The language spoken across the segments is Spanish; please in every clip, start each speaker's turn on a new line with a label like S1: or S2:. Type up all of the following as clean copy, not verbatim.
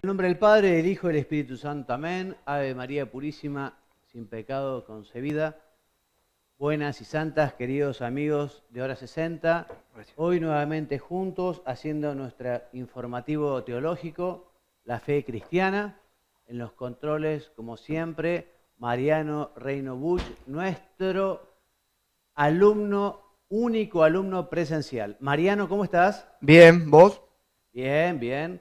S1: En nombre del Padre, del Hijo y del Espíritu Santo. Amén. Ave María Purísima, sin pecado concebida. Buenas y santas, queridos amigos de Hora 60.
S2: Gracias.
S1: Hoy nuevamente juntos haciendo nuestro informativo teológico, la fe cristiana. En los controles, como siempre, Mariano Reino Busch, nuestro único alumno presencial. Mariano, ¿cómo estás?
S2: Bien, ¿vos?
S1: Bien, bien.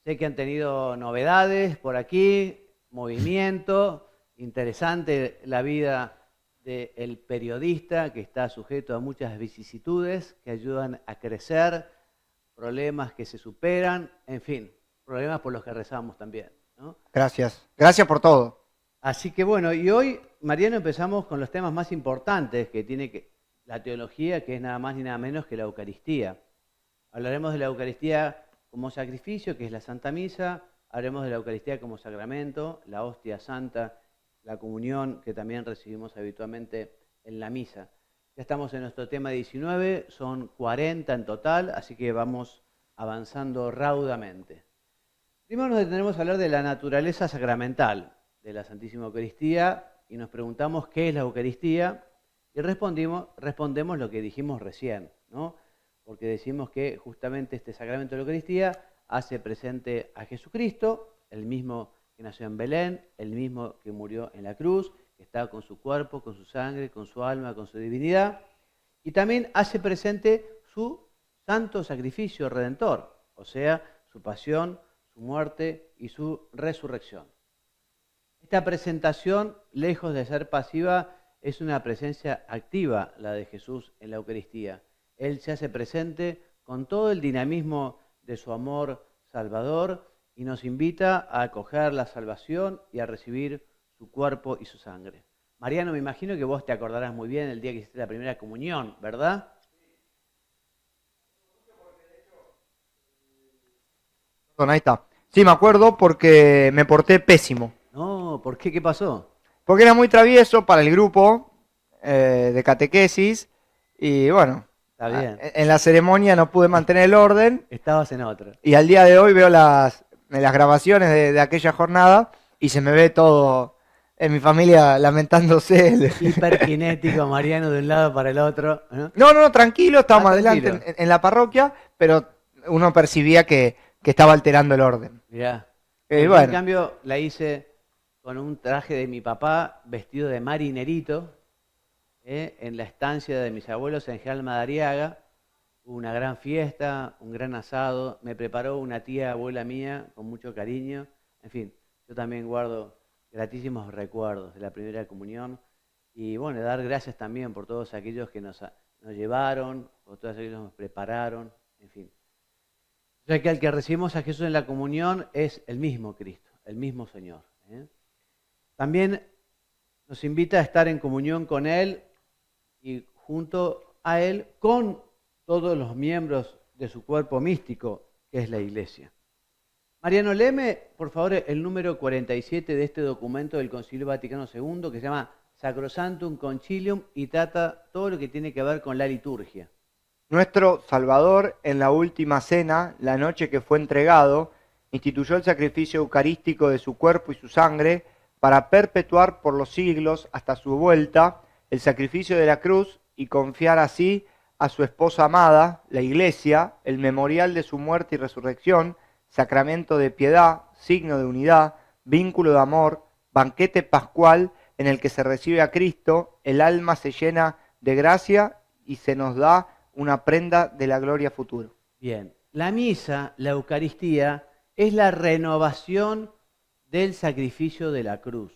S1: Sé que han tenido novedades por aquí, movimiento, interesante la vida del periodista que está sujeto a muchas vicisitudes que ayudan a crecer, problemas que se superan, en fin, problemas por los que rezamos también, ¿no?
S2: Gracias. Gracias por todo.
S1: Así que bueno, y hoy, Mariano, empezamos con los temas más importantes que tiene la teología, que es nada más ni nada menos que la Eucaristía. Hablaremos de la Eucaristía como sacrificio, que es la Santa Misa. Hablaremos de la Eucaristía como sacramento, la hostia santa, la comunión, que también recibimos habitualmente en la misa. Ya estamos en nuestro tema 19, son 40 en total, así que vamos avanzando raudamente. Primero nos detenemos a hablar de la naturaleza sacramental de la Santísima Eucaristía y nos preguntamos qué es la Eucaristía y respondemos lo que dijimos recién, ¿no? Porque decimos que justamente este sacramento de la Eucaristía hace presente a Jesucristo, el mismo que nació en Belén, el mismo que murió en la cruz, que está con su cuerpo, con su sangre, con su alma, con su divinidad, y también hace presente su santo sacrificio redentor, o sea, su pasión, su muerte y su resurrección. Esta presentación, lejos de ser pasiva, es una presencia activa, la de Jesús en la Eucaristía. Él se hace presente con todo el dinamismo de su amor salvador y nos invita a acoger la salvación y a recibir su cuerpo y su sangre. Mariano, me imagino que vos te acordarás muy bien el día que hiciste la primera comunión, ¿verdad?
S2: Ahí está. Sí, me acuerdo porque me porté pésimo.
S1: No, ¿por qué? ¿Qué pasó?
S2: Porque era muy travieso para el grupo de catequesis y bueno,
S1: Está bien.
S2: en la ceremonia no pude mantener el orden
S1: Estabas en otra.
S2: y al día de hoy veo las grabaciones de aquella jornada y se me ve todo en mi familia lamentándose.
S1: Hiperkinético, Mariano, de un lado para el otro, ¿no?
S2: No, tranquilo, estábamos
S1: Tranquilo.
S2: adelante en la parroquia, pero uno percibía que estaba alterando el orden.
S1: Mirá.
S2: Yo
S1: Yo, en
S2: bueno,
S1: cambio, la hice con un traje de mi papá, vestido de marinerito, en la estancia de mis abuelos en General Madariaga. Hubo una gran fiesta, un gran asado. Me preparó una tía abuela mía con mucho cariño. En fin, yo también guardo gratísimos recuerdos de la primera comunión. Y bueno, dar gracias también por todos aquellos que nos llevaron, por todos aquellos que nos prepararon, en fin. Ya que al que recibimos a Jesús en la comunión es el mismo Cristo, el mismo Señor. También nos invita a estar en comunión con Él y junto a Él con todos los miembros de su cuerpo místico, que es la Iglesia. Mariano, léeme, por favor, el número 47 de este documento del Concilio Vaticano II, que se llama Sacrosanctum Concilium y trata todo lo que tiene que ver con la liturgia.
S2: nuestro Salvador en la última cena, la noche que fue entregado, instituyó el sacrificio eucarístico de su cuerpo y su sangre para perpetuar por los siglos hasta su vuelta el sacrificio de la cruz y confiar así a su esposa amada, la Iglesia, el memorial de su muerte y resurrección, sacramento de piedad, signo de unidad, vínculo de amor, banquete pascual en el que se recibe a Cristo, el alma se llena de gracia y se nos da una prenda de la gloria futura.
S1: Bien, la misa, la Eucaristía, es la renovación del sacrificio de la cruz.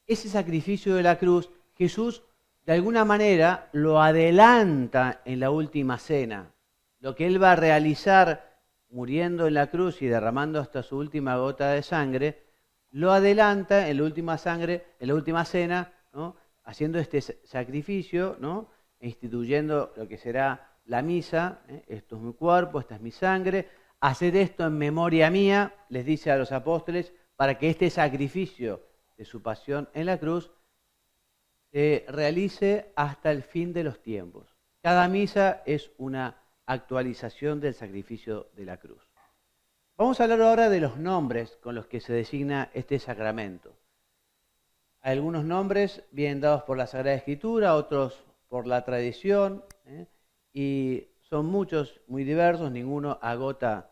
S1: Ese sacrificio de la cruz, Jesús de alguna manera lo adelanta en la última cena. Lo que Él va a realizar muriendo en la cruz y derramando hasta su última gota de sangre, lo adelanta en la última cena, ¿no? Haciendo este sacrificio, ¿no? E instituyendo lo que será la misa. Esto es mi cuerpo, esta es mi sangre. Haced esto en memoria mía, les dice a los apóstoles, para que este sacrificio de su pasión en la cruz se realice hasta el fin de los tiempos. Cada misa es una actualización del sacrificio de la cruz. Vamos a hablar ahora de los nombres con los que se designa este sacramento. Algunos nombres vienen dados por la Sagrada Escritura, otros por la tradición, y son muchos, muy diversos, ninguno agota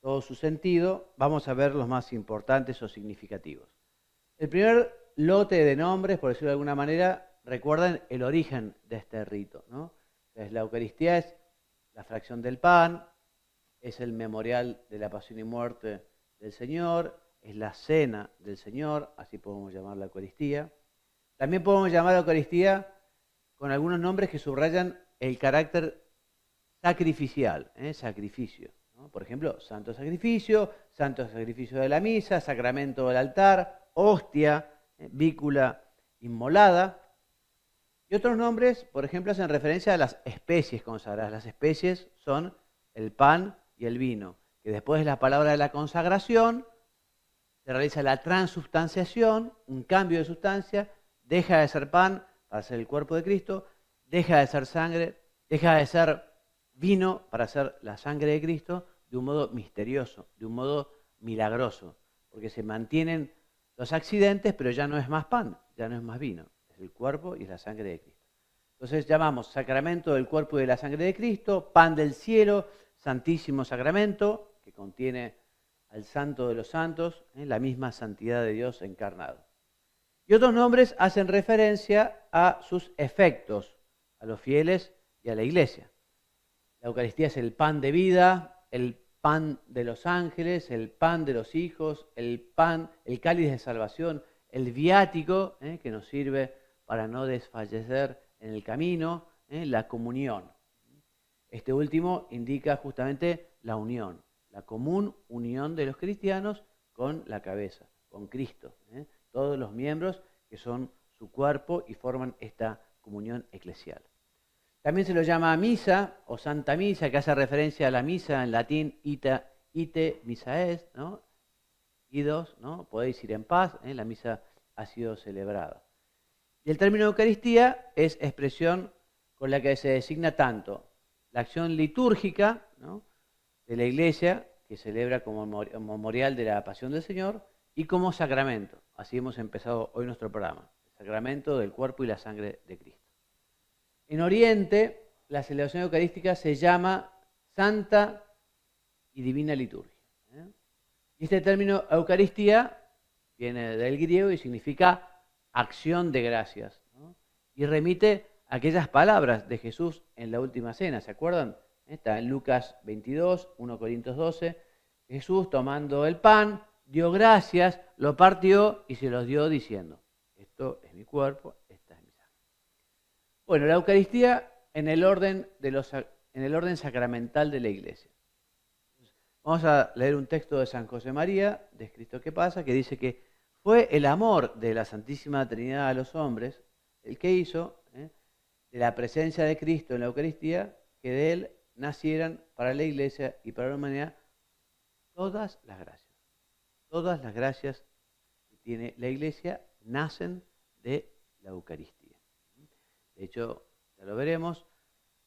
S1: todo su sentido. Vamos a ver los más importantes o significativos. El primer lote de nombres, por decirlo de alguna manera, recuerdan el origen de este rito, ¿no? Entonces, la Eucaristía es la fracción del pan, es el memorial de la pasión y muerte del Señor, es la cena del Señor, así podemos llamar la Eucaristía. También podemos llamar a la Eucaristía con algunos nombres que subrayan el carácter sacrificial, sacrificio, ¿no? Por ejemplo, santo sacrificio de la misa, sacramento del altar, hostia, vícula inmolada. Y otros nombres, por ejemplo, hacen referencia a las especies consagradas. Las especies son el pan y el vino, que después de la palabra de la consagración se realiza la transubstanciación, un cambio de sustancia, deja de ser pan para ser el cuerpo de Cristo, deja de ser sangre, deja de ser vino para ser la sangre de Cristo, de un modo misterioso, de un modo milagroso, porque se mantienen los accidentes, pero ya no es más pan, ya no es más vino, es el cuerpo y es la sangre de Cristo. Entonces llamamos sacramento del cuerpo y de la sangre de Cristo, pan del cielo, santísimo sacramento, que contiene al santo de los santos, la misma santidad de Dios encarnado. Y otros nombres hacen referencia a sus efectos, a los fieles y a la iglesia. La Eucaristía es el pan de vida, el pan de los ángeles, el pan de los hijos, el pan, el cáliz de salvación, el viático, que nos sirve para no desfallecer en el camino, la comunión. Este último indica justamente la unión, la común unión de los cristianos con la cabeza, con Cristo. Todos los miembros que son su cuerpo y forman esta comunión eclesial. También se lo llama misa o santa misa, que hace referencia a la misa en latín ite misa est, ¿no? Idos, ¿no? Podéis ir en paz, la misa ha sido celebrada. Y el término Eucaristía es expresión con la que se designa tanto la acción litúrgica, ¿no?, de la Iglesia, que celebra como memorial de la pasión del Señor, y como sacramento. Así hemos empezado hoy nuestro programa, el sacramento del cuerpo y la sangre de Cristo. En Oriente, la celebración eucarística se llama Santa y Divina Liturgia. Y este término Eucaristía viene del griego y significa acción de gracias, ¿no? Y remite a aquellas palabras de Jesús en la última cena, ¿se acuerdan? Está en Lucas 22, 1 Corintios 12. Jesús, tomando el pan, dio gracias, lo partió y se los dio diciendo: esto es mi cuerpo, esta es mi sangre. Bueno, la Eucaristía en el orden sacramental de la Iglesia. Vamos a leer un texto de San José María, de Cristo que pasa, que dice que fue el amor de la Santísima Trinidad a los hombres el que hizo de la presencia de Cristo en la Eucaristía que de Él nacieran para la Iglesia y para la humanidad todas las gracias. Todas las gracias que tiene la Iglesia nacen de la Eucaristía. De hecho, ya lo veremos,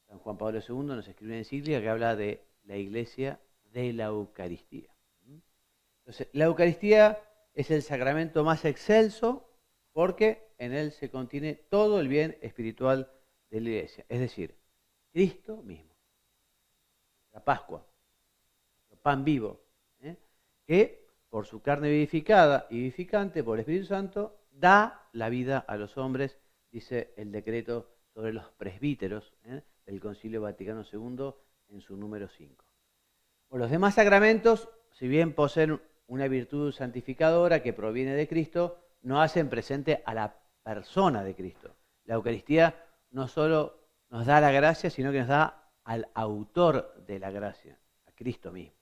S1: San Juan Pablo II nos escribe una encíclica que habla de la Iglesia de la Eucaristía. Entonces, la Eucaristía es el sacramento más excelso porque en él se contiene todo el bien espiritual de la Iglesia, es decir, Cristo mismo, la Pascua, el pan vivo, que por su carne vivificada y vivificante por el Espíritu Santo da la vida a los hombres, dice el decreto sobre los presbíteros del Concilio Vaticano II en su número 5. Por los demás sacramentos, si bien poseen una virtud santificadora que proviene de Cristo, no hacen presente a la persona de Cristo. La Eucaristía no solo nos da la gracia, sino que nos da al autor de la gracia, a Cristo mismo.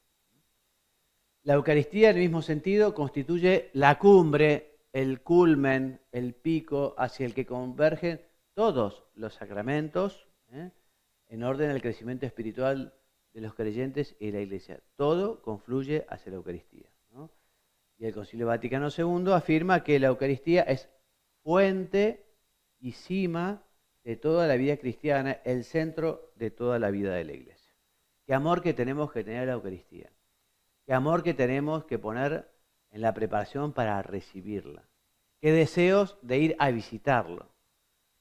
S1: La Eucaristía, en el mismo sentido, constituye la cumbre, el culmen, el pico hacia el que convergen todos los sacramentos, en orden al crecimiento espiritual de los creyentes y de la Iglesia. Todo confluye hacia la Eucaristía, ¿no? Y el Concilio Vaticano II afirma que la Eucaristía es fuente y cima de toda la vida cristiana, el centro de toda la vida de la Iglesia. Qué amor que tenemos que tener a la Eucaristía. qué amor que tenemos que poner en la preparación para recibirla. Qué deseos de ir a visitarlo.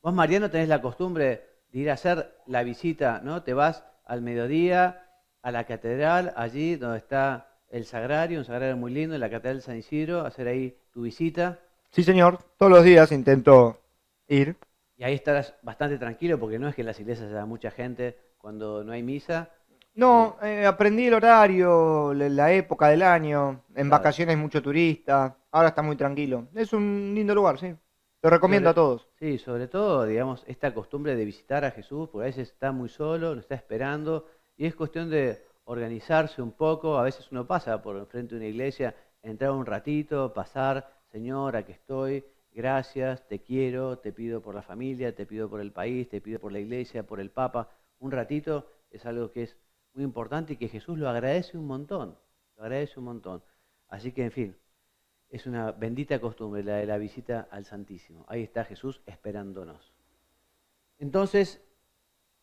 S1: Vos, Mariano, tenés la costumbre de ir a hacer la visita, ¿no? Te vas al mediodía a la catedral, allí donde está el sagrario, un sagrario muy lindo, en la catedral de San Isidro, a hacer ahí tu visita.
S2: Sí, señor, todos los días intento ir.
S1: Y ahí estarás bastante tranquilo, porque no es que en las iglesias haya mucha gente cuando no hay misa.
S2: No, aprendí el horario, la época del año, en
S1: Claro.
S2: vacaciones mucho turista, ahora está muy tranquilo. Es un lindo lugar, sí. Lo recomiendo a todos.
S1: Sí, sobre todo, digamos, esta costumbre de visitar a Jesús, porque a veces está muy solo, lo está esperando, y es cuestión de organizarse un poco. A veces uno pasa por frente de una iglesia, entrar un ratito, pasar, Señor, aquí estoy, gracias, te quiero, te pido por la familia, te pido por el país, te pido por la iglesia, por el Papa. Un ratito es algo que es muy importante y que Jesús lo agradece un montón, lo agradece un montón. Así que, en fin, es una bendita costumbre la de la visita al Santísimo. Ahí está Jesús esperándonos. Entonces,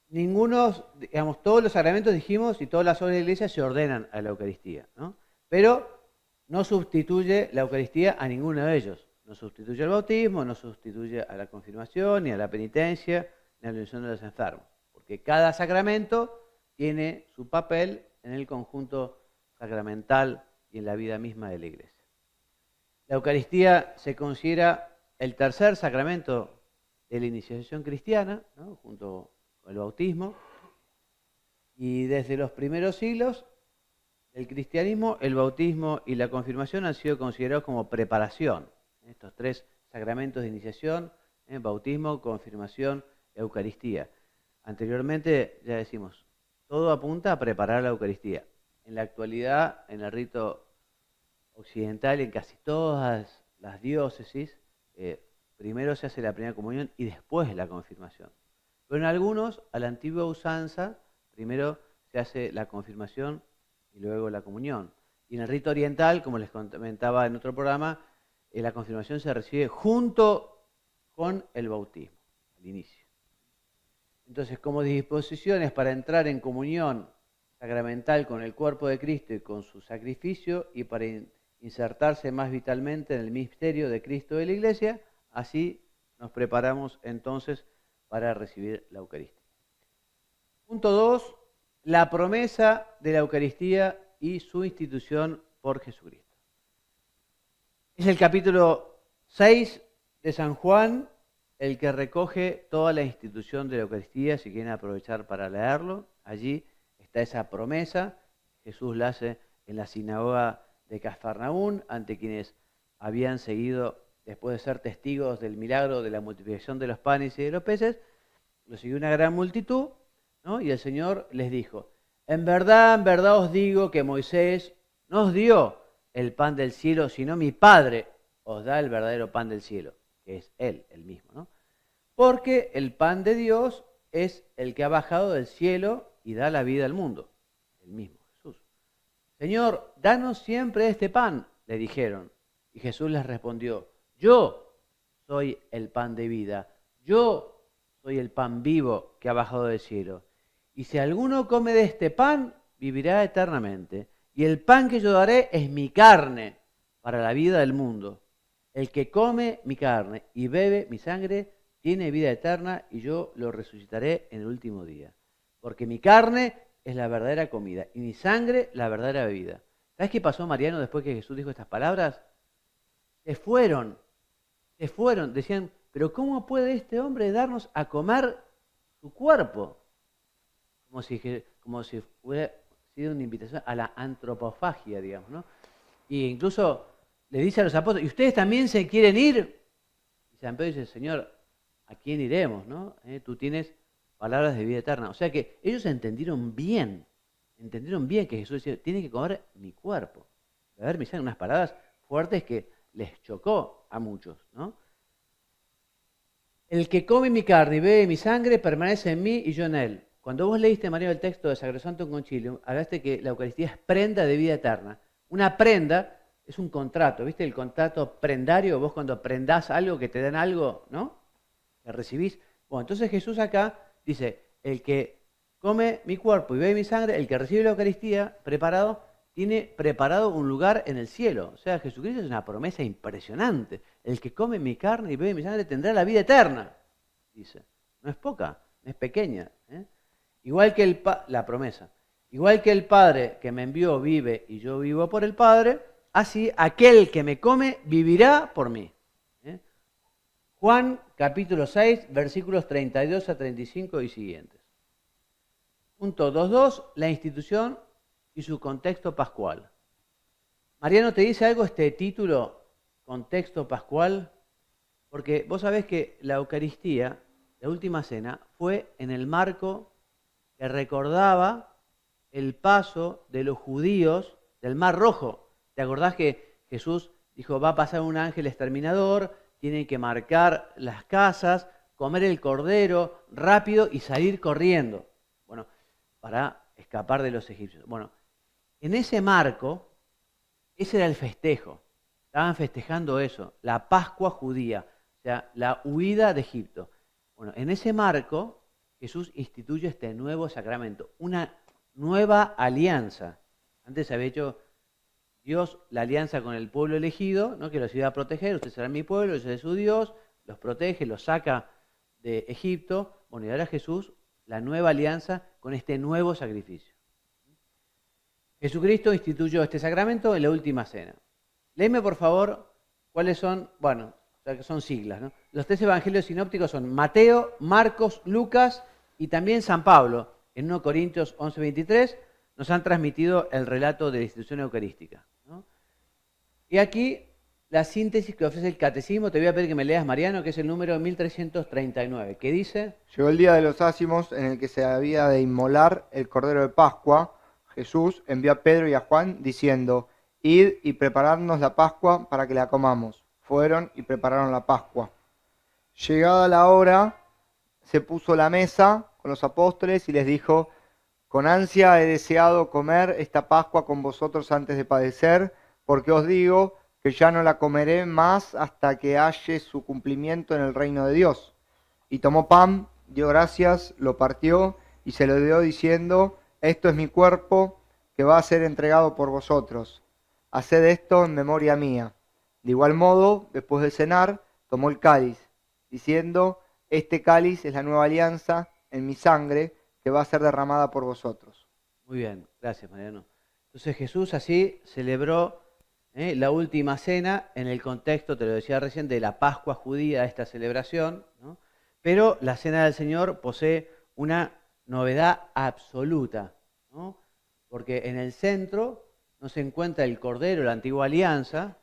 S1: digamos, todos los sacramentos dijimos y todas las obras de la iglesia se ordenan a la Eucaristía, ¿no? Pero no sustituye la Eucaristía a ninguno de ellos. No sustituye al bautismo, no sustituye a la confirmación, ni a la penitencia, ni a la unción de los enfermos. Porque cada sacramento tiene su papel en el conjunto sacramental y en la vida misma de la iglesia. La Eucaristía se considera el tercer sacramento de la iniciación cristiana, ¿no? Junto con el bautismo. Y desde los primeros siglos del cristianismo, el bautismo y la confirmación han sido considerados como preparación. Estos tres sacramentos de iniciación, bautismo, confirmación, Eucaristía. Anteriormente, ya decimos, todo apunta a preparar la Eucaristía. En la actualidad, en el rito occidental, en casi todas las diócesis, primero se hace la primera comunión y después la confirmación. Pero en algunos, a la antigua usanza, primero se hace la confirmación y luego la comunión. Y en el rito oriental, como les comentaba en otro programa, la confirmación se recibe junto con el bautismo, al inicio. Entonces, como disposiciones para entrar en comunión sacramental con el cuerpo de Cristo y con su sacrificio, y para insertarse más vitalmente en el misterio de Cristo de la Iglesia, así nos preparamos entonces para recibir la Eucaristía. Punto 2, la promesa de la Eucaristía y su institución por Jesucristo. Es el capítulo 6 de San Juan el que recoge toda la institución de la Eucaristía. Si quieren aprovechar para leerlo, allí está esa promesa. Jesús la hace en la sinagoga de Cafarnaún, ante quienes habían seguido, después de ser testigos del milagro de la multiplicación de los panes y de los peces, lo siguió una gran multitud, ¿no? Y el Señor les dijo: en verdad os digo que Moisés no os dio el pan del cielo, sino mi Padre os da el verdadero pan del cielo, que es Él, el mismo, ¿no? Porque el pan de Dios es el que ha bajado del cielo y da la vida al mundo, el mismo Jesús. Señor, danos siempre este pan, le dijeron. Y Jesús les respondió: yo soy el pan de vida, yo soy el pan vivo que ha bajado del cielo. Y si alguno come de este pan, vivirá eternamente. Y el pan que yo daré es mi carne para la vida del mundo. El que come mi carne y bebe mi sangre tiene vida eterna, y yo lo resucitaré en el último día. Porque mi carne es la verdadera comida y mi sangre la verdadera bebida. ¿Sabes qué pasó, Mariano, después que Jesús dijo estas palabras? Se fueron, decían: pero ¿cómo puede este hombre darnos a comer su cuerpo? Como si hubiera sido una invitación a la antropofagia, digamos, ¿no? Y incluso le dice a los apóstoles: ¿y ustedes también se quieren ir? Y San Pedro dice: Señor, ¿a quién iremos, no? Tú tienes palabras de vida eterna. O sea que ellos entendieron bien que Jesús decía: tiene que comer mi cuerpo. A ver, me dicen unas palabras fuertes que les chocó a muchos, ¿no? El que come mi carne y bebe mi sangre permanece en mí y yo en él. Cuando vos leíste, María, el texto de Sacrosanctum Concilium, hablaste que la Eucaristía es prenda de vida eterna. Una prenda es un contrato, ¿viste? El contrato prendario, vos cuando prendás algo, que te dan algo, ¿no? Que recibís. Bueno, entonces Jesús acá dice: el que come mi cuerpo y bebe mi sangre, el que recibe la Eucaristía preparado, tiene preparado un lugar en el cielo. O sea, Jesucristo es una promesa impresionante. El que come mi carne y bebe mi sangre tendrá la vida eterna, dice. No es poca, no es pequeña. Igual que la promesa. Igual que el Padre que me envió vive y yo vivo por el Padre, así aquel que me come vivirá por mí. Juan capítulo 6, versículos 32 a 35 y siguientes. Punto 2.2, la institución y su contexto pascual. Mariano, ¿te dice algo este título, contexto pascual? Porque vos sabés que la Eucaristía, la última cena, fue en el marco que recordaba el paso de los judíos del Mar Rojo. ¿Te acordás que Jesús dijo, va a pasar un ángel exterminador, tienen que marcar las casas, comer el cordero rápido y salir corriendo? Bueno, para escapar de los egipcios. Bueno, en ese marco, ese era el festejo. Estaban festejando eso, la Pascua judía, o sea, la huida de Egipto. Bueno, en ese marco, Jesús instituye este nuevo sacramento, una nueva alianza. Antes había hecho Dios la alianza con el pueblo elegido, ¿no? Que los iba a proteger, ustedes serán mi pueblo, yo seré su Dios, los protege, los saca de Egipto. Bueno, y ahora Jesús, la nueva alianza con este nuevo sacrificio. Jesucristo instituyó este sacramento en la última cena. Léeme, por favor, cuáles son, bueno, son siglas, ¿no? Los 3 evangelios sinópticos son Mateo, Marcos, Lucas y también San Pablo. En 1 Corintios 11:23 nos han transmitido el relato de la institución eucarística, ¿no? Y aquí la síntesis que ofrece el catecismo, te voy a pedir que me leas, Mariano, que es el número 1339, que dice:
S2: Llegó el día de los ácimos en el que se había de inmolar el cordero de Pascua. Jesús envió a Pedro y a Juan diciendo, id y preparadnos la Pascua para que la comamos. Fueron y prepararon la Pascua. Llegada la hora, se puso la mesa con los apóstoles y les dijo, con ansia he deseado comer esta Pascua con vosotros antes de padecer, porque os digo que ya no la comeré más hasta que halle su cumplimiento en el reino de Dios. Y tomó pan, dio gracias, lo partió y se lo dio diciendo, esto es mi cuerpo que va a ser entregado por vosotros. Haced esto en memoria mía. De igual modo, después de cenar, tomó el cáliz, diciendo, este cáliz es la nueva alianza en mi sangre que va a ser derramada por vosotros.
S1: Muy bien, gracias, Mariano. Entonces Jesús así celebró la última cena en el contexto, te lo decía recién, de la Pascua judía, esta celebración, ¿no? Pero la cena del Señor posee una novedad absoluta, ¿no? Porque en el centro no se encuentra el Cordero, la antigua alianza,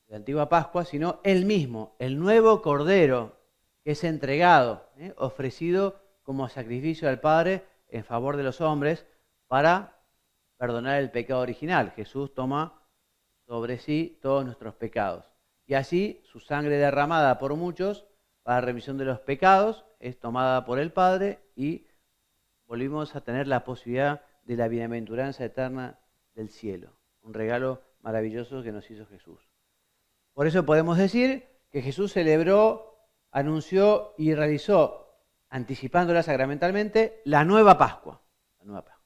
S1: la antigua Pascua, sino él mismo, el nuevo Cordero que es entregado, ofrecido como sacrificio al Padre en favor de los hombres para perdonar el pecado original. Jesús toma sobre sí todos nuestros pecados. Y así su sangre derramada por muchos para remisión de los pecados es tomada por el Padre y volvimos a tener la posibilidad de la bienaventuranza eterna del cielo. Un regalo maravilloso que nos hizo Jesús. Por eso podemos decir que Jesús celebró, anunció y realizó, anticipándola sacramentalmente, la nueva Pascua. La nueva Pascua.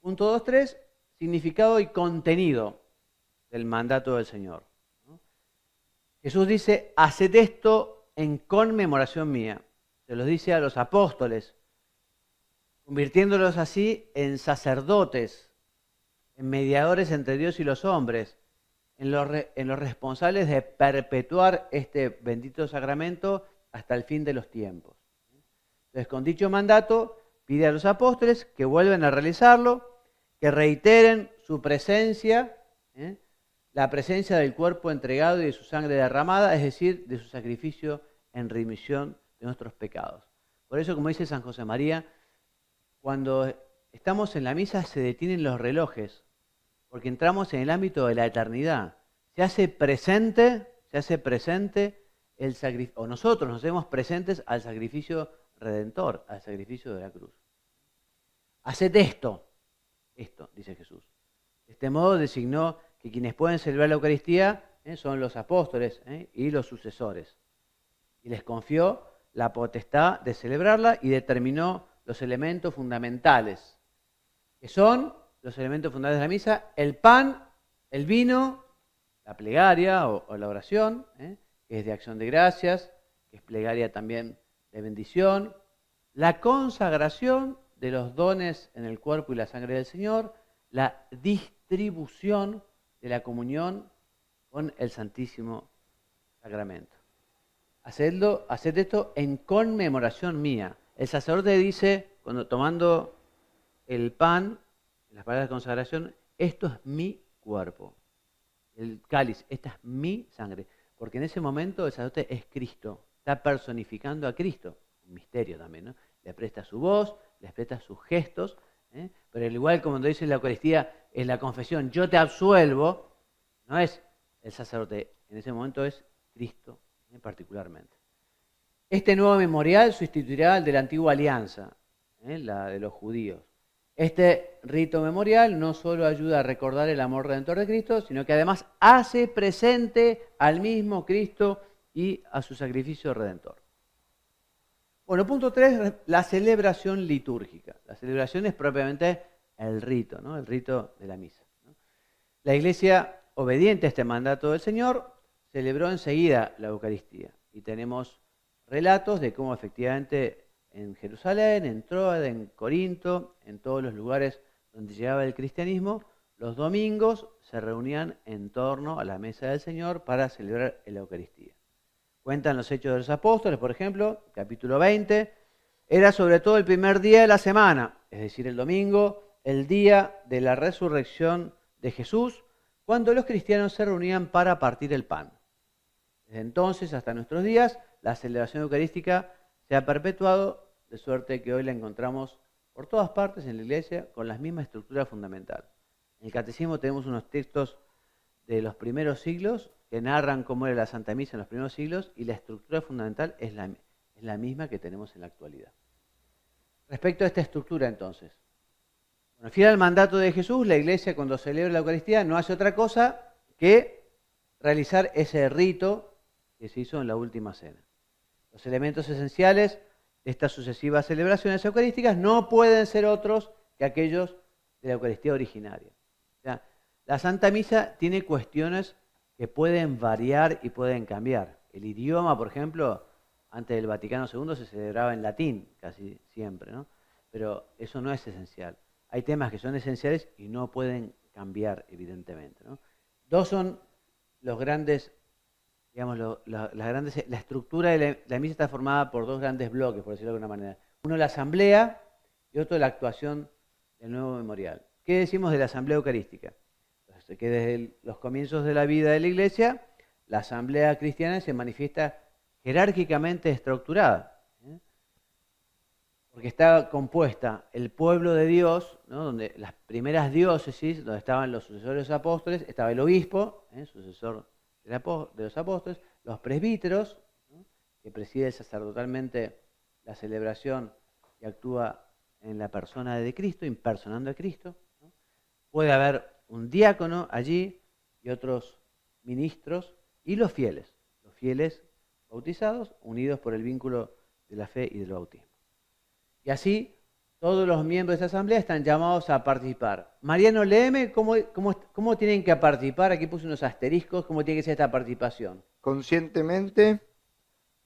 S1: Punto 2.3, significado y contenido del mandato del Señor, ¿no? Jesús dice, haced esto en conmemoración mía. Se los dice a los apóstoles, convirtiéndolos así en sacerdotes, en mediadores entre Dios y los hombres, en los responsables de perpetuar este bendito sacramento hasta el fin de los tiempos. Entonces, con dicho mandato, pide a los apóstoles que vuelvan a realizarlo, que reiteren su presencia, la presencia del cuerpo entregado y de su sangre derramada, es decir, de su sacrificio en remisión de nuestros pecados. Por eso, como dice San José María, cuando estamos en la misa se detienen los relojes, porque entramos en el ámbito de la eternidad. Se hace presente el sacrificio, o nosotros nos hacemos presentes al sacrificio redentor, al sacrificio de la cruz. Haced esto, dice Jesús. De este modo designó que quienes pueden celebrar la Eucaristía son los apóstoles y los sucesores. Y les confió la potestad de celebrarla y determinó los elementos fundamentales, que son los elementos fundamentales de la misa: el pan, el vino, la plegaria o la oración, que es de acción de gracias, que es plegaria también de bendición, la consagración de los dones en el cuerpo y la sangre del Señor, la distribución de la comunión con el Santísimo Sacramento. Haced esto en conmemoración mía. El sacerdote dice, cuando tomando el pan, las palabras de consagración: esto es mi cuerpo. El cáliz: esta es mi sangre. Porque en ese momento el sacerdote es Cristo, está personificando a Cristo. Un misterio también, ¿no? Le presta su voz, le presta sus gestos, pero al igual como cuando dice la Eucaristía, es la confesión: yo te absuelvo, no es el sacerdote, en ese momento es Cristo, particularmente. Este nuevo memorial sustituirá el de la antigua alianza, la de los judíos. Este rito memorial no solo ayuda a recordar el amor redentor de Cristo, sino que además hace presente al mismo Cristo y a su sacrificio redentor. Bueno, punto 3, la celebración litúrgica. La celebración es propiamente el rito, ¿no? El rito de la misa, ¿no? La Iglesia, obediente a este mandato del Señor, celebró enseguida la Eucaristía. Y tenemos relatos de cómo efectivamente en Jerusalén, en Troade, en Corinto, en todos los lugares donde llegaba el cristianismo, los domingos se reunían en torno a la mesa del Señor para celebrar la Eucaristía. Cuentan los Hechos de los Apóstoles, por ejemplo, capítulo 20, era sobre todo el primer día de la semana, es decir, el domingo, el día de la resurrección de Jesús, cuando los cristianos se reunían para partir el pan. Desde entonces hasta nuestros días, la celebración eucarística se ha perpetuado, de suerte que hoy la encontramos por todas partes en la Iglesia con la misma estructura fundamental. En el Catecismo tenemos unos textos de los primeros siglos que narran cómo era la Santa Misa en los primeros siglos, y la estructura fundamental es la misma que tenemos en la actualidad. Respecto a esta estructura, entonces, bueno, fiel al mandato de Jesús, la Iglesia, cuando celebra la Eucaristía, no hace otra cosa que realizar ese rito que se hizo en la última cena. Los elementos esenciales de estas sucesivas celebraciones eucarísticas no pueden ser otros que aquellos de la Eucaristía originaria. O sea, la Santa Misa tiene cuestiones que pueden variar y pueden cambiar. El idioma, por ejemplo, antes del Vaticano II se celebraba en latín, casi siempre, ¿no? Pero eso no es esencial. Hay temas que son esenciales y no pueden cambiar, evidentemente, ¿no? Dos son los grandes, digamos, la estructura de la misa está formada por dos grandes bloques, por decirlo de alguna manera. Uno, la asamblea, y otro, la actuación del nuevo memorial. ¿Qué decimos de la asamblea eucarística? Que desde los comienzos de la vida de la Iglesia, la asamblea cristiana se manifiesta jerárquicamente estructurada, porque está compuesta el pueblo de Dios, ¿no? Donde las primeras diócesis, donde estaban los sucesores de los apóstoles, estaba el obispo, sucesor de los apóstoles, los presbíteros, ¿no? Que preside sacerdotalmente la celebración y actúa en la persona de Cristo, impersonando a Cristo, ¿no? Puede haber un diácono allí y otros ministros, y los fieles bautizados, unidos por el vínculo de la fe y del bautismo. Y así, todos los miembros de esta asamblea están llamados a participar. Mariano, léeme cómo tienen que participar. Aquí puse unos asteriscos, cómo tiene que ser esta participación.
S2: Conscientemente,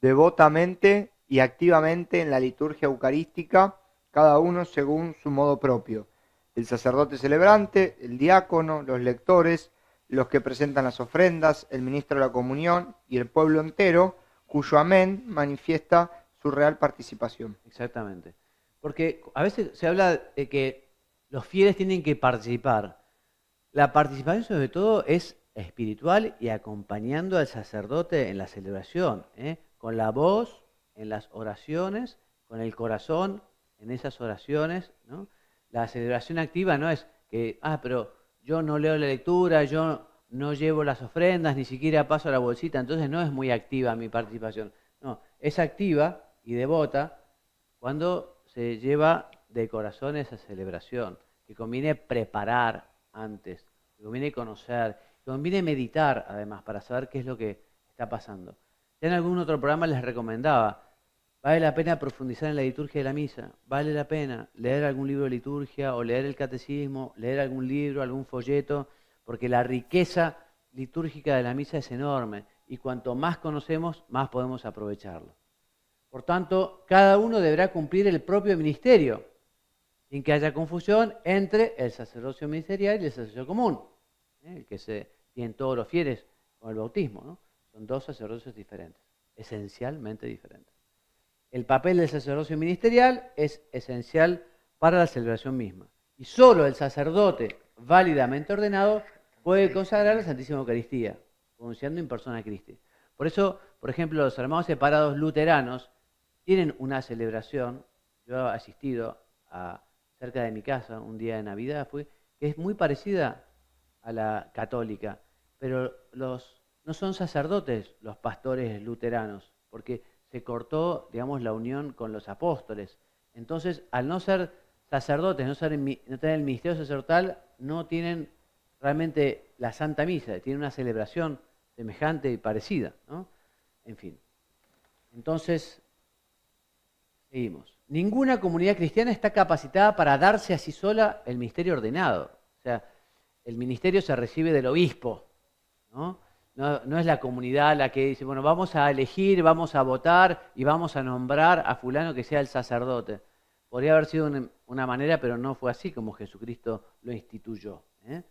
S2: devotamente y activamente en la liturgia eucarística, cada uno según su modo propio. El sacerdote celebrante, el diácono, los lectores, los que presentan las ofrendas, el ministro de la comunión y el pueblo entero, cuyo amén manifiesta su real participación.
S1: Exactamente. Porque a veces se habla de que los fieles tienen que participar. La participación sobre todo es espiritual y acompañando al sacerdote en la celebración, con la voz en las oraciones, con el corazón en esas oraciones, ¿no? La celebración activa no es que, pero yo no leo la lectura, yo no llevo las ofrendas, ni siquiera paso la bolsita, entonces no es muy activa mi participación. No, es activa y devota cuando se lleva de corazón esa celebración, que conviene preparar antes, que conviene conocer, que conviene meditar además para saber qué es lo que está pasando. Ya en algún otro programa les recomendaba Vale la pena profundizar en la liturgia de la misa, vale la pena leer algún libro de liturgia o leer el catecismo, leer algún libro, algún folleto, porque la riqueza litúrgica de la misa es enorme y cuanto más conocemos, más podemos aprovecharlo. Por tanto, cada uno deberá cumplir el propio ministerio, sin que haya confusión entre el sacerdocio ministerial y el sacerdocio común, el que se tienen todos los fieles con el bautismo, ¿no? Son dos sacerdocios diferentes, esencialmente diferentes. El papel del sacerdocio ministerial es esencial para la celebración misma. Y solo el sacerdote válidamente ordenado puede consagrar la Santísima Eucaristía, pronunciando in persona Christi. Por eso, por ejemplo, los hermanos separados luteranos tienen una celebración, yo he asistido cerca de mi casa, un día de Navidad fue, que es muy parecida a la católica, pero no son sacerdotes los pastores luteranos, porque se cortó, digamos, la unión con los apóstoles. Entonces, al no ser sacerdotes, no tener el ministerio sacerdotal, no tienen realmente la Santa Misa, tienen una celebración semejante y parecida, ¿no? En fin. Entonces, seguimos. Ninguna comunidad cristiana está capacitada para darse a sí sola el ministerio ordenado. O sea, el ministerio se recibe del obispo, ¿no? No es la comunidad la que dice, bueno, vamos a elegir, vamos a votar y vamos a nombrar a fulano que sea el sacerdote. Podría haber sido una manera, pero no fue así como Jesucristo lo instituyó, ¿eh?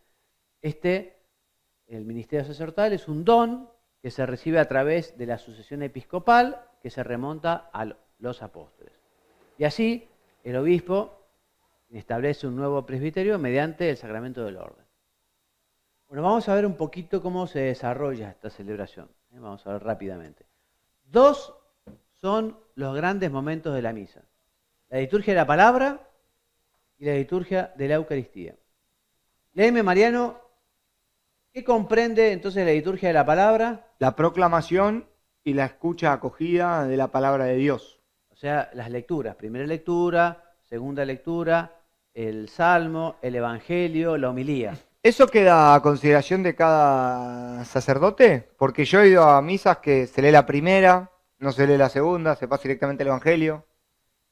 S1: El ministerio sacerdotal es un don que se recibe a través de la sucesión episcopal que se remonta a los apóstoles. Y así el obispo establece un nuevo presbiterio mediante el sacramento del orden. Bueno, vamos a ver un poquito cómo se desarrolla esta celebración. Vamos a ver rápidamente. Dos son los grandes momentos de la misa. La liturgia de la palabra y la liturgia de la Eucaristía. Léeme, Mariano, ¿qué comprende entonces la liturgia de la palabra?
S2: La proclamación y la escucha acogida de la palabra de Dios.
S1: O sea, las lecturas. Primera lectura, segunda lectura, el salmo, el evangelio, la homilía.
S2: ¿Eso queda a consideración de cada sacerdote? Porque yo he ido a misas que se lee la primera, no se lee la segunda, se pasa directamente al evangelio.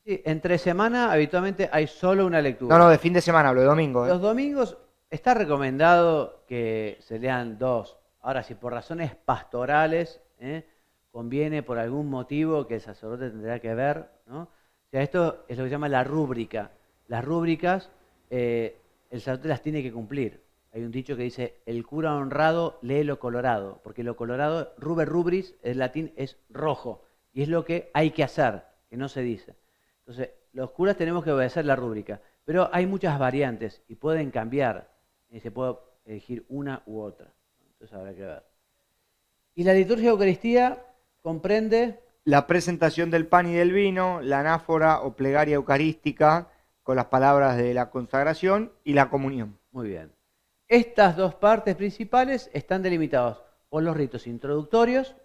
S1: Sí, entre semana habitualmente hay solo una lectura.
S2: No, de fin de semana, hablo de domingo.
S1: Los domingos está recomendado que se lean dos. Ahora, si por razones pastorales conviene por algún motivo que el sacerdote tendrá que ver, ¿no? O sea, esto es lo que se llama la rúbrica. Las rúbricas, el sacerdote las tiene que cumplir. Hay un dicho que dice, el cura honrado lee lo colorado, porque lo colorado, ruber rubris, en latín es rojo, y es lo que hay que hacer, que no se dice. Entonces, los curas tenemos que obedecer la rúbrica, pero hay muchas variantes y pueden cambiar, y se puede elegir una u otra. Entonces habrá que ver. Y la liturgia de Eucaristía comprende
S2: la presentación del pan y del vino, la anáfora o plegaria eucarística con las palabras de la consagración y la comunión.
S1: Muy bien. Estas dos partes principales están delimitadas por los ritos introductorios,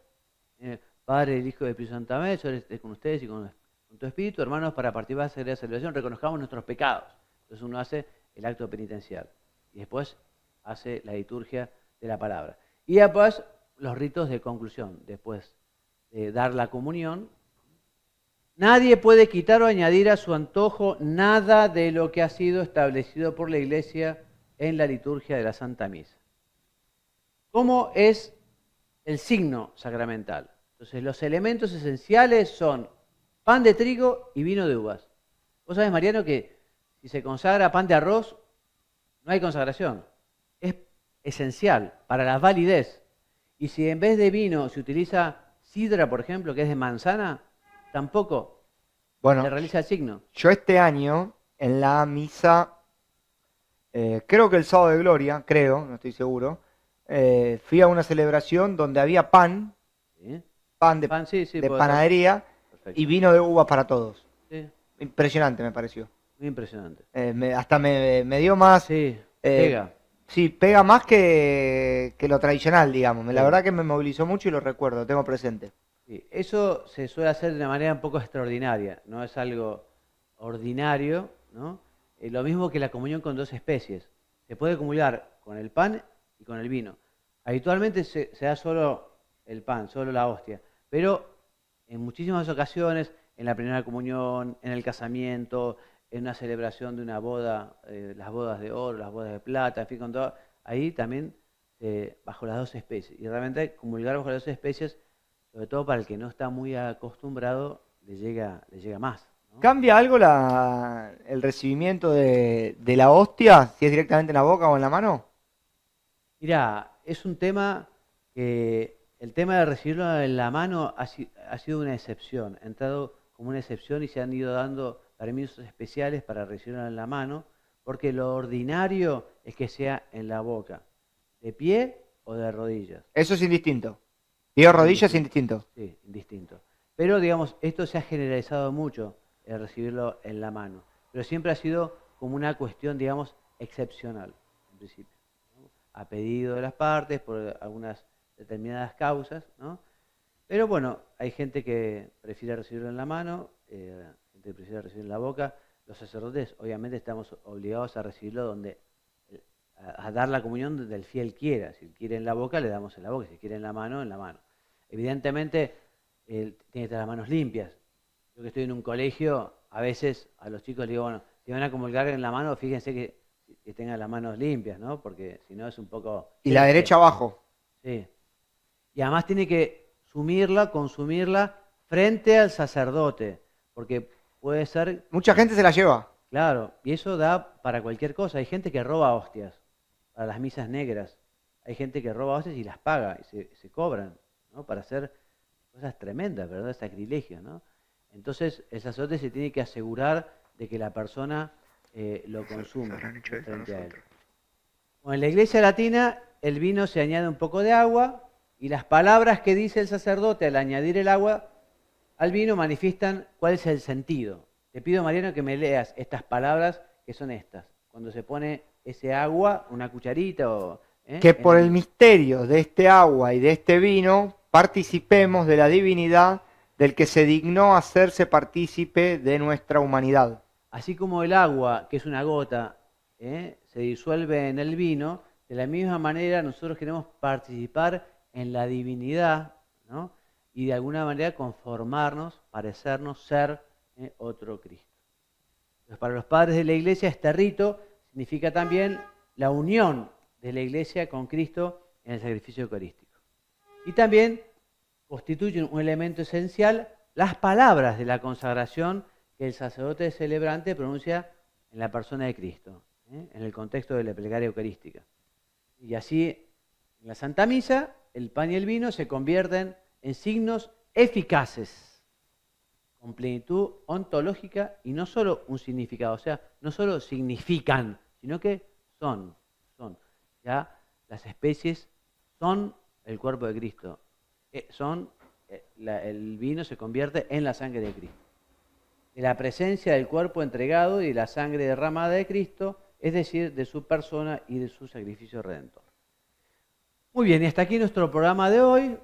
S1: Padre, el Hijo y el Espíritu Santo, amén, yo esté con ustedes y con tu Espíritu, hermanos, para participar de la celebración, reconozcamos nuestros pecados. Entonces uno hace el acto penitencial y después hace la liturgia de la palabra. Y después los ritos de conclusión, después de dar la comunión. Nadie puede quitar o añadir a su antojo nada de lo que ha sido establecido por la Iglesia en la liturgia de la Santa Misa. ¿Cómo es el signo sacramental? Entonces, los elementos esenciales son pan de trigo y vino de uvas. Vos sabés, Mariano, que si se consagra pan de arroz, no hay consagración. Es esencial para la validez. Y si en vez de vino se utiliza sidra, por ejemplo, que es de manzana, tampoco se realiza el signo.
S2: Yo este año, en la misa, creo que el sábado de Gloria, no estoy seguro, fui a una celebración donde había pan,
S1: ¿sí?
S2: pan de panadería y vino de uva para todos.
S1: Sí.
S2: Impresionante me pareció.
S1: Muy impresionante.
S2: Hasta me dio más...
S1: Sí, pega.
S2: Sí, pega más que lo tradicional, digamos. La verdad que me movilizó mucho y lo recuerdo, lo tengo presente.
S1: Sí, eso se suele hacer de una manera un poco extraordinaria, no es algo ordinario, ¿no? Lo mismo que la comunión con dos especies. Se puede comulgar con el pan y con el vino. Habitualmente se da solo el pan, solo la hostia, pero en muchísimas ocasiones, en la primera comunión, en el casamiento, en una celebración de una boda, las bodas de oro, las bodas de plata, en fin, con todo, ahí también bajo las 12 especies. Y realmente comulgar bajo las 12 especies, sobre todo para el que no está muy acostumbrado, le llega más, ¿no?
S2: ¿Cambia algo el recibimiento de la hostia, si es directamente en la boca o en la mano?
S1: Mirá, es un tema que el tema de recibirlo en la mano ha sido una excepción, ha entrado como una excepción y se han ido dando permisos especiales para recibirlo en la mano, porque lo ordinario es que sea en la boca, de pie o de rodillas.
S2: Eso es indistinto. Digo,
S1: Es
S2: rodillas es
S1: indistinto.
S2: indistinto.
S1: Sí, indistinto. Pero digamos, esto se ha generalizado mucho, el recibirlo en la mano, pero siempre ha sido como una cuestión, digamos, excepcional, en principio, ¿no? A pedido de las partes, por algunas determinadas causas, ¿no? Pero bueno, hay gente que prefiere recibirlo en la mano, gente que prefiere recibirlo en la boca. Los sacerdotes, obviamente, estamos obligados a recibirlo donde, a dar la comunión donde el fiel quiera. Si quiere en la boca, le damos en la boca. Si quiere en la mano, en la mano. Evidentemente, tiene que tener las manos limpias. Yo que estoy en un colegio, a veces a los chicos les digo, bueno, si van a comulgar en la mano, fíjense que tengan las manos limpias, ¿no? Porque si no es un poco...
S2: Y la derecha abajo.
S1: Sí. Y además tiene que consumirla frente al sacerdote, porque puede ser...
S2: Mucha gente se la lleva.
S1: Claro, y eso da para cualquier cosa. Hay gente que roba hostias para las misas negras. Hay gente que roba hostias y las paga y se cobran, ¿no? Para hacer cosas tremendas, ¿verdad? Sacrilegios, ¿no? Entonces el sacerdote se tiene que asegurar de que la persona lo consume frente a él. Bueno, en la iglesia latina el vino se añade un poco de agua y las palabras que dice el sacerdote al añadir el agua al vino manifiestan cuál es el sentido. Te pido, Mariano, que me leas estas palabras que son estas. Cuando se pone ese agua, una cucharita o...
S2: Que por el misterio de este agua y de este vino participemos de la divinidad del que se dignó hacerse partícipe de nuestra humanidad.
S1: Así como el agua, que es una gota, se disuelve en el vino, de la misma manera nosotros queremos participar en la divinidad, ¿no? Y de alguna manera conformarnos, parecernos, ser otro Cristo. Entonces, para los padres de la Iglesia, este rito significa también la unión de la Iglesia con Cristo en el sacrificio eucarístico. Y también constituyen un elemento esencial las palabras de la consagración que el sacerdote celebrante pronuncia en la persona de Cristo, en el contexto de la plegaria eucarística. Y así, en la Santa Misa, el pan y el vino se convierten en signos eficaces, con plenitud ontológica y no solo un significado, o sea, no solo significan, sino que son. Ya las especies son el cuerpo de Cristo, el vino se convierte en la sangre de Cristo. De la presencia del cuerpo entregado y de la sangre derramada de Cristo, es decir, de su persona y de su sacrificio redentor. Muy bien, y hasta aquí nuestro programa de hoy.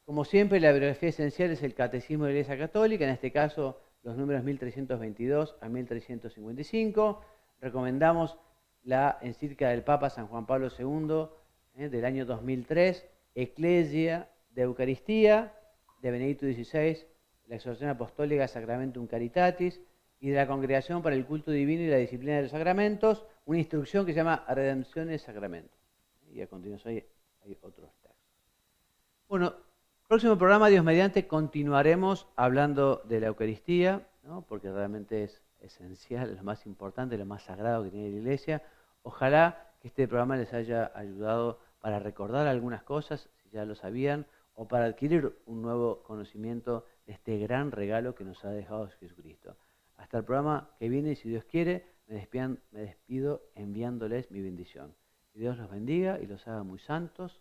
S1: Como siempre, la bibliografía esencial es el Catecismo de la Iglesia Católica, en este caso los números 1322 a 1355. Recomendamos la encíclica del Papa San Juan Pablo II del año 2003, Ecclesia de Eucaristía, de Benedicto XVI, la exhortación apostólica Sacramentum Caritatis, y de la Congregación para el Culto Divino y la Disciplina de los Sacramentos, una instrucción que se llama Redemption de Sacramentos. Y a continuación hay otros textos. Bueno, próximo programa, Dios mediante, continuaremos hablando de la Eucaristía, ¿no? Porque realmente es esencial, lo más importante, lo más sagrado que tiene la Iglesia. Ojalá que este programa les haya ayudado para recordar algunas cosas, si ya lo sabían, o para adquirir un nuevo conocimiento de este gran regalo que nos ha dejado Jesucristo. Hasta el programa que viene, si Dios quiere, me despido enviándoles mi bendición. Que Dios los bendiga y los haga muy santos,